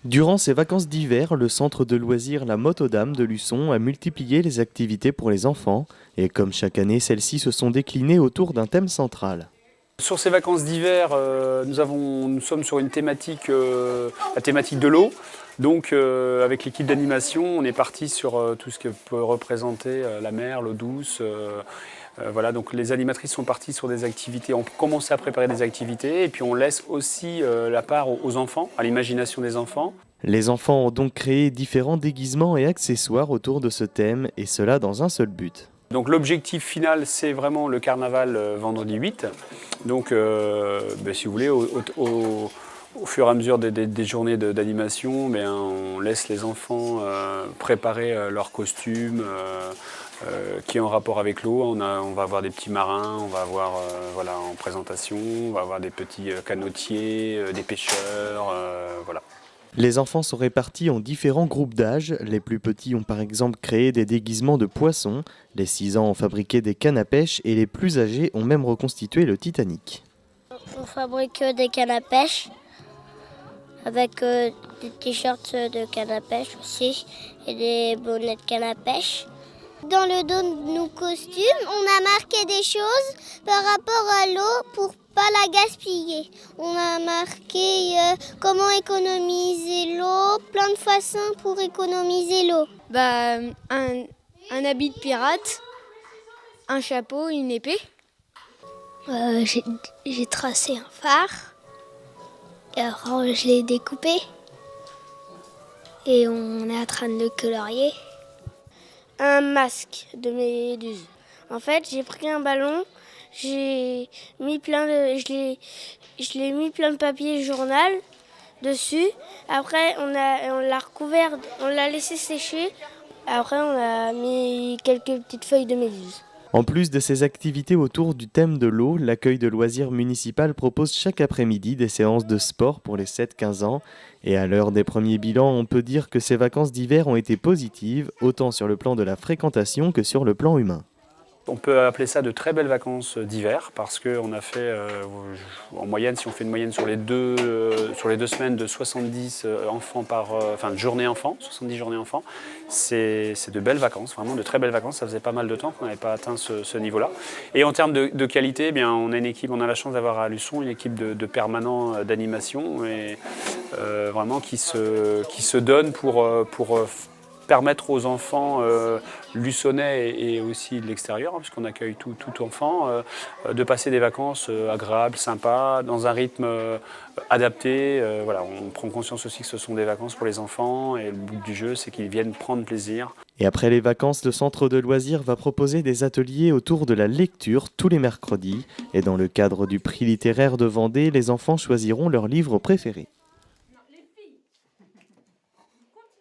Durant ses vacances d'hiver, le centre de loisirs La Motte aux Dames de Luçon a multiplié les activités pour les enfants et comme chaque année, celles-ci se sont déclinées autour d'un thème central. Sur ces vacances d'hiver, nous sommes sur une thématique, la thématique de l'eau. Donc avec l'équipe d'animation, on est parti sur tout ce que peut représenter la mer, l'eau douce. Voilà, donc les animatrices sont parties sur des activités, on commence à préparer des activités et puis on laisse aussi la part aux enfants, à l'imagination des enfants. Les enfants ont donc créé différents déguisements et accessoires autour de ce thème et cela dans un seul but. Donc l'objectif final, c'est vraiment le carnaval vendredi 8. Donc si vous voulez, au fur et à mesure des journées d'animation, on laisse les enfants préparer leurs costumes qui est en rapport avec l'eau. On va avoir des petits marins, on va avoir en présentation, on va avoir des petits canotiers, des pêcheurs, voilà. Les enfants sont répartis en différents groupes d'âge. Les plus petits ont par exemple créé des déguisements de poissons, les 6 ans ont fabriqué des cannes à pêche et les plus âgés ont même reconstitué le Titanic. On fabrique des cannes à pêche avec des t-shirts de canne à pêche aussi et des bonnets de canne à pêche. Dans le dos de nos costumes, on a marqué des choses par rapport à l'eau pour pas la gaspiller. On a marqué comment économiser l'eau, plein de façons pour économiser l'eau. Un habit de pirate, un chapeau, une épée. J'ai tracé un phare, et alors je l'ai découpé et on est en train de le colorier. Un masque de méduse. En fait, j'ai pris un ballon, je l'ai mis plein de papier journal dessus. Après, on l'a recouvert, on l'a laissé sécher. Après, on a mis quelques petites feuilles de méduse. En plus de ces activités autour du thème de l'eau, l'accueil de loisirs municipal propose chaque après-midi des séances de sport pour les 7-15 ans. Et à l'heure des premiers bilans, on peut dire que ces vacances d'hiver ont été positives, autant sur le plan de la fréquentation que sur le plan humain. On peut appeler ça de très belles vacances d'hiver parce qu'on a fait en moyenne, si on fait une moyenne sur les deux semaines de 70 enfants de journées enfants, 70 journées enfants, c'est de belles vacances, vraiment de très belles vacances. Ça faisait pas mal de temps qu'on n'avait pas atteint ce niveau-là. Et en termes de qualité, on a une équipe, on a la chance d'avoir à Luçon une équipe de permanents d'animation et vraiment qui se donne pour permettre aux enfants luçonnais et aussi de l'extérieur, puisqu'on accueille tout enfant, de passer des vacances agréables, sympas, dans un rythme adapté. On prend conscience aussi que ce sont des vacances pour les enfants et le but du jeu, c'est qu'ils viennent prendre plaisir. Et après les vacances, le centre de loisirs va proposer des ateliers autour de la lecture tous les mercredis. Et dans le cadre du prix littéraire de Vendée, les enfants choisiront leur livre préféré.